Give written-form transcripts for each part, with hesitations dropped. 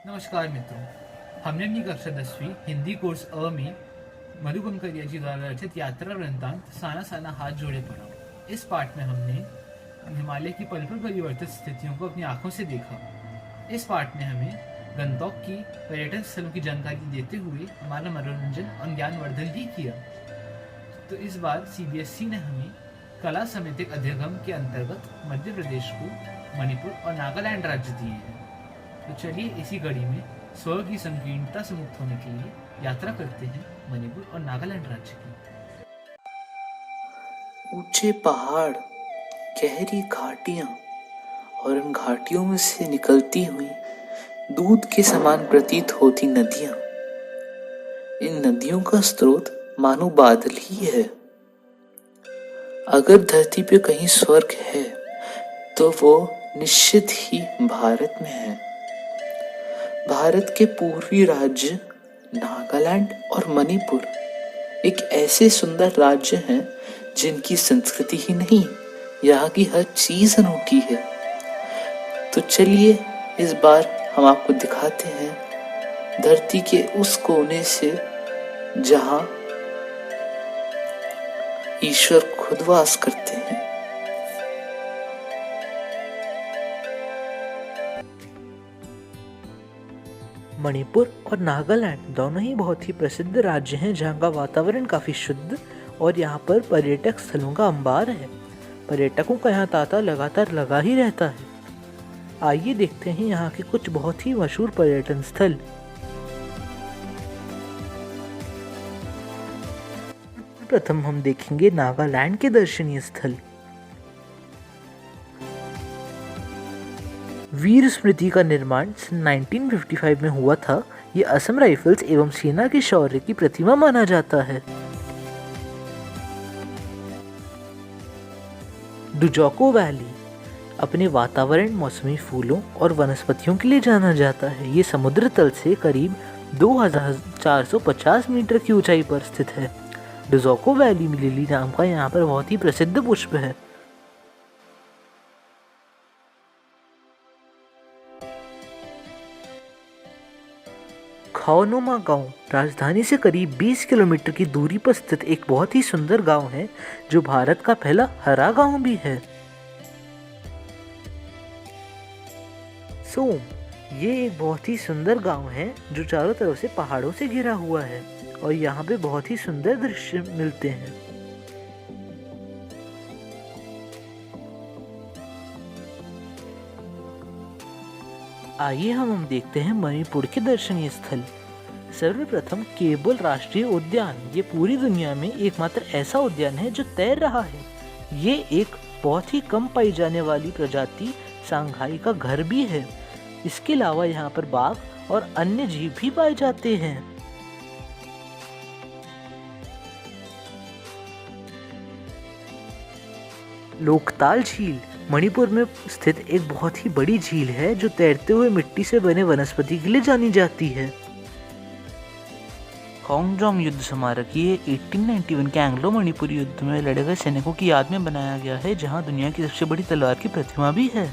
नमस्कार मित्रों। हमने अपनी कक्षा 10वीं हिंदी कोर्स अ में मधु कंकरिया जी द्वारा रचित यात्रा वृंतांत साना साना हाथ जोड़े पढ़ा। इस पाठ में हमने हिमालय की पल पल परिवर्तित स्थितियों को अपनी आंखों से देखा। इस पाठ में हमें गंगटोक की पर्यटन स्थलों की जानकारी देते हुए हमारा मनोरंजन और ज्ञानवर्धन भी किया। तो इस बार सीबीएसई ने हमें कला समिति अधिगम के अंतर्गत मध्य प्रदेश को मणिपुर और नागालैंड राज्य दिए हैं। तो चलिए इसी कड़ी में स्वर की संकीर्णता से मुक्त होने के लिए यात्रा करते हैं मणिपुर और नागालैंड राज्य की। ऊंचे पहाड़, गहरी घाटियां और उन घाटियों में से निकलती हुई दूध के समान प्रतीत होती नदियां। इन नदियों का स्रोत मानो बादल ही है। अगर धरती पे कहीं स्वर्ग है तो वो निश्चित ही भारत में है। भारत के पूर्वी राज्य नागालैंड और मणिपुर एक ऐसे सुंदर राज्य हैं जिनकी संस्कृति ही नहीं, यहाँ की हर चीज अनोखी है। तो चलिए इस बार हम आपको दिखाते हैं धरती के उस कोने से जहां ईश्वर खुद वास करते हैं। मणिपुर और नागालैंड दोनों ही बहुत ही प्रसिद्ध राज्य हैं जहाँ का वातावरण काफ़ी शुद्ध और यहाँ पर पर्यटक स्थलों का अंबार है। पर्यटकों का यहाँ तांता लगातार लगा ही रहता है। आइए देखते हैं यहाँ के कुछ बहुत ही मशहूर पर्यटन स्थल। प्रथम हम देखेंगे नागालैंड के दर्शनीय स्थल। वीर स्मृति का निर्माण सन 1955 में हुआ था। ये असम राइफल्स एवं सेना के शौर्य की प्रतिमा माना जाता है। डुजोको वैली अपने वातावरण, मौसमी फूलों और वनस्पतियों के लिए जाना जाता है। ये समुद्र तल से करीब 2450 मीटर की ऊंचाई पर स्थित है। डुजोको वैली में लिली नाम का यहाँ पर बहुत ही प्रसिद्ध पुष्प है। खाओनुमा गांव राजधानी से करीब 20 किलोमीटर की दूरी पर स्थित एक बहुत ही सुंदर गांव है, जो भारत का पहला हरा गांव भी है। सोम ये एक बहुत ही सुंदर गांव है जो चारों तरफ से पहाड़ों से घिरा हुआ है और यहाँ पे बहुत ही सुंदर दृश्य मिलते हैं। आइए हम देखते हैं मणिपुर के दर्शनीय स्थल। सर्वप्रथम केबुल राष्ट्रीय उद्यान। ये पूरी दुनिया में एकमात्र ऐसा उद्यान है जो तैर रहा है। ये एक बहुत ही कम पाई जाने वाली प्रजाति सांघाई का घर भी है। इसके अलावा यहाँ पर बाघ और अन्य जीव भी पाए जाते हैं। लोकताल झील मणिपुर में स्थित एक बहुत ही बड़ी झील है जो तैरते हुए मिट्टी से बने वनस्पति के लिए जानी जाती है। खोंगजोम युद्ध स्मारक ये 1891 के एंग्लो मणिपुरी युद्ध में लड़े गए सैनिकों की याद में बनाया गया है, जहां दुनिया की सबसे बड़ी तलवार की प्रतिमा भी है।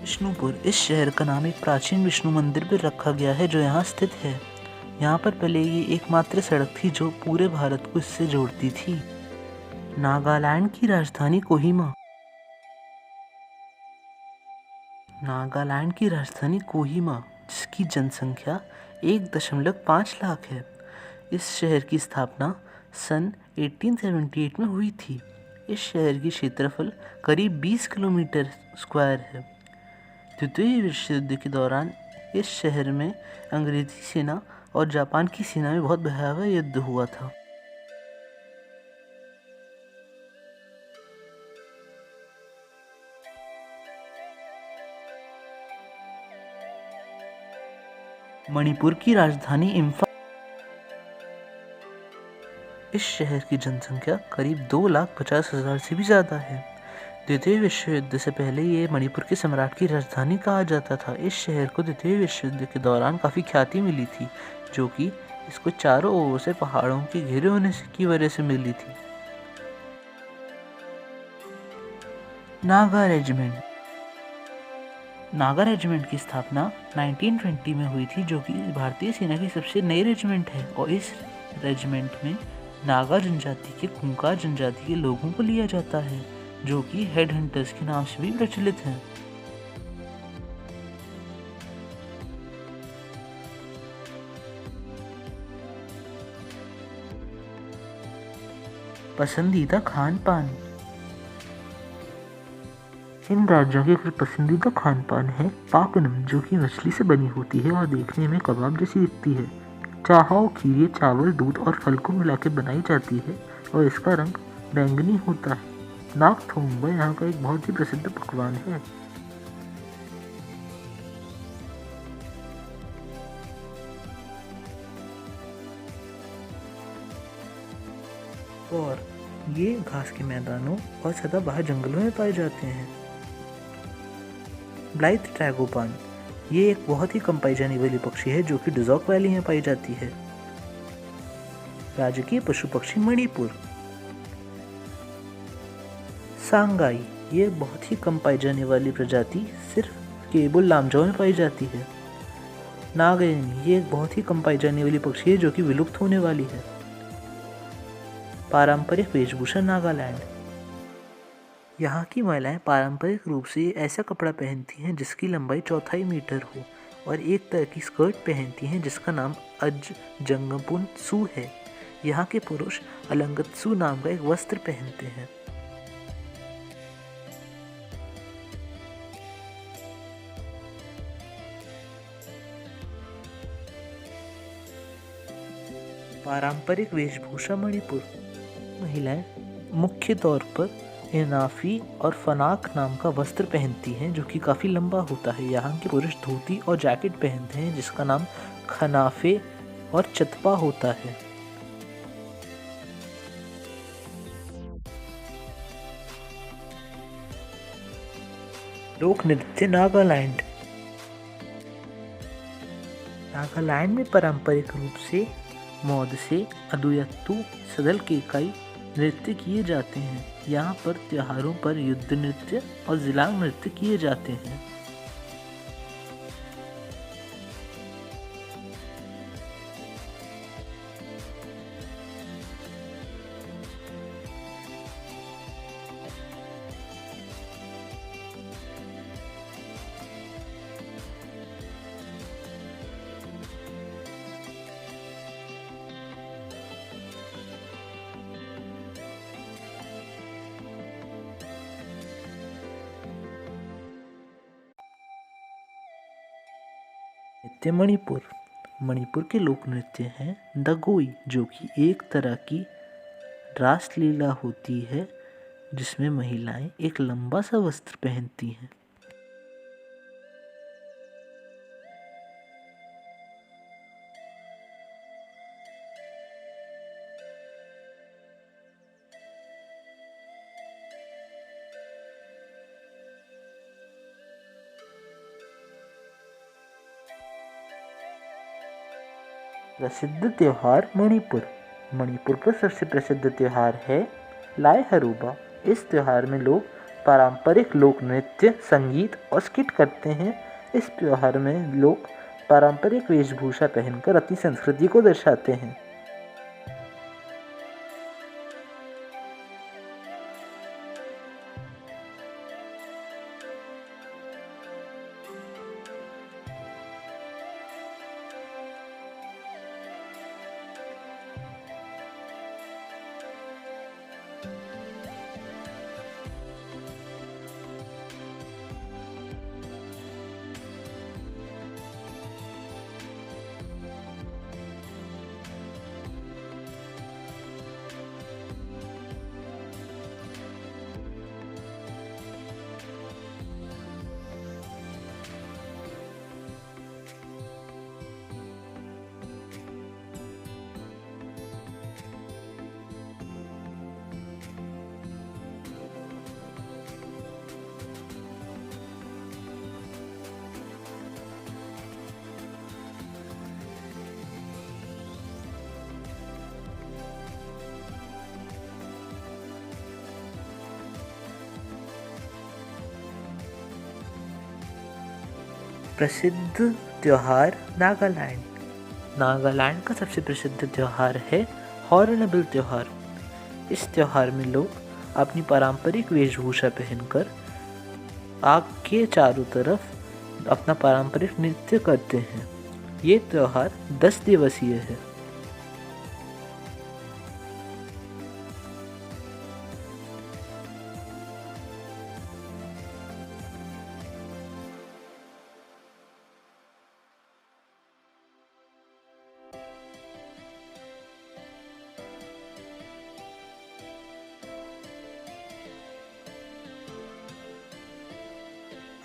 विष्णुपुर इस शहर का नाम एक प्राचीन विष्णु मंदिर पर रखा गया है जो यहाँ स्थित है। यहाँ पर पहले ये एकमात्र सड़क थी जो पूरे भारत को इससे जोड़ती थी। नागालैंड की राजधानी कोहिमा। नागालैंड की राजधानी कोहिमा जिसकी जनसंख्या 1.5 लाख है। इस शहर की स्थापना सन 1878 में हुई थी। इस शहर की क्षेत्रफल करीब 20 किलोमीटर स्क्वायर है। द्वितीय विश्व युद्ध के दौरान इस शहर में अंग्रेजी सेना और जापान की सेना में बहुत भयावह युद्ध हुआ था। मणिपुर की राजधानी इम्फाल। इस शहर की जनसंख्या करीब 2,50,000 से भी ज़्यादा है। द्वितीय विश्व युद्ध से पहले ये मणिपुर के सम्राट की राजधानी कहा जाता था। इस शहर को द्वितीय विश्व युद्ध के दौरान काफ़ी ख्याति मिली थी, जो कि इसको चारों ओर से पहाड़ों के घिरे होने की वजह से मिली थी। नागा रेजिमेंट नागा रेजिमेंट की स्थापना 1920 में हुई थी, जो कि भारतीय सेना की सबसे नई रेजिमेंट है और इस रेजिमेंट में नागा जनजाति के खुंखार जनजाति के लोगों को लिया जाता है, जो कि हेड हंटर्स के नाम से भी प्रचलित हैं। पसंदीदा खान पान। इन राज्यों के कुछ पसंदीदा खान पान है पाकनम, जो कि मछली से बनी होती है और देखने में कबाब जैसी दिखती है। चाहाओ खीर ये चावल, दूध और फल को मिलाकर बनाई जाती है और इसका रंग बैंगनी होता है। नाक थोंगबा यहाँ का एक बहुत ही प्रसिद्ध पकवान है। और ये घास के मैदानों और सदाबहार जंगलों में पाए जाते हैं। ब्लाइथ ट्रैगोपान ये एक बहुत ही कम पाई जाने वाली पक्षी है, जो कि डिजॉक वैली में पाई जाती है। राजकीय पशु पक्षी मणिपुर। सांगाई ये बहुत ही कम पाई जाने वाली प्रजाति सिर्फ केबुल लामजाओ में पाई जाती है। नागयनी ये एक बहुत ही कम पाई जाने वाली पक्षी है, जो कि विलुप्त होने वाली है। पारंपरिक वेशभूषा नागालैंड। यहाँ की महिलाएं पारंपरिक रूप से ऐसा कपड़ा पहनती हैं जिसकी लंबाई 4 मीटर हो और एक तरह की स्कर्ट पहनती हैं जिसका नाम अजजंगपुन सू है। यहाँ के पुरुष अलंगत्सु नाम का एक वस्त्र पहनते हैं। पारंपरिक वेशभूषा मणिपुर। महिलाएं मुख्य तौर पर एनाफी और फनाक नाम का वस्त्र पहनती हैं, जो कि काफ़ी लंबा होता है। यहाँ के पुरुष धोती और जैकेट पहनते हैं जिसका नाम खनाफे और चतपा होता है। लोक नृत्य नागालैंड। नागालैंड में पारंपरिक रूप से मोदसे, अदुयत्तु, सदल केकाई नृत्य किए जाते हैं। यहाँ पर त्योहारों पर युद्ध नृत्य और जिलांग नृत्य किए जाते हैं। नृत्य मणिपुर। मणिपुर के लोक नृत्य हैं दगोई, जो कि एक तरह की रासलीला होती है जिसमें महिलाएं एक लंबा सा वस्त्र पहनती हैं। प्रसिद्ध त्योहार मणिपुर। मणिपुर का सबसे प्रसिद्ध त्योहार है लाई हरूबा। इस त्योहार में लोग पारंपरिक लोक नृत्य, संगीत और स्किट करते हैं। इस त्योहार में लोग पारंपरिक वेशभूषा पहनकर अपनी संस्कृति को दर्शाते हैं। प्रसिद्ध त्योहार नागालैंड। नागालैंड का सबसे प्रसिद्ध त्योहार है हॉर्नबिल त्योहार। इस त्योहार में लोग अपनी पारंपरिक वेशभूषा पहनकर आग के चारों तरफ अपना पारंपरिक नृत्य करते हैं। ये त्योहार 10 दिवसीय है।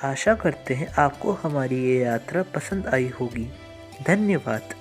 आशा करते हैं आपको हमारी ये यात्रा पसंद आई होगी। धन्यवाद।